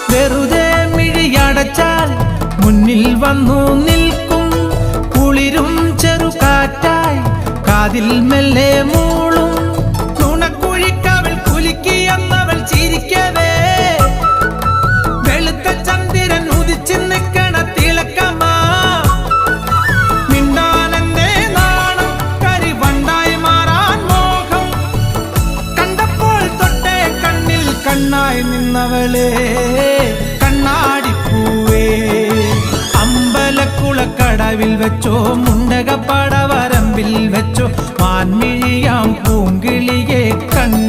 വെറുതെ മിഴിയടച്ചാൽ മുന്നിൽ വന്നു നിൽക്കും കുളിരും ചെറുകാറ്റായി കാതിൽ മെല്ലെ മൂളും നുണക്കുഴിക്കവൾ കുലുക്കിയെന്നവൾ ചിരിക്കവേ വെളുത്ത ചന്ദ്രൻ ഉദിച്ചു നിൽക്കണ തിളക്കമാ മിണ്ടാനെന്റെ നാണം കരിവണ്ടായി മാറാൻ മോഹം കണ്ടപ്പോൾ തൊട്ടേ കണ്ണിൽ കണ്ണായി നിന്നവളെ കണ്ണാടിപ്പൂവേ അമ്പലക്കുളക്കടവിൽ വെച്ചോ മുണ്ടകപ്പടവരമ്പിൽ വെച്ചോ മാൻമിഴിയാം പൂങ്കിളിയെ കണ്ണു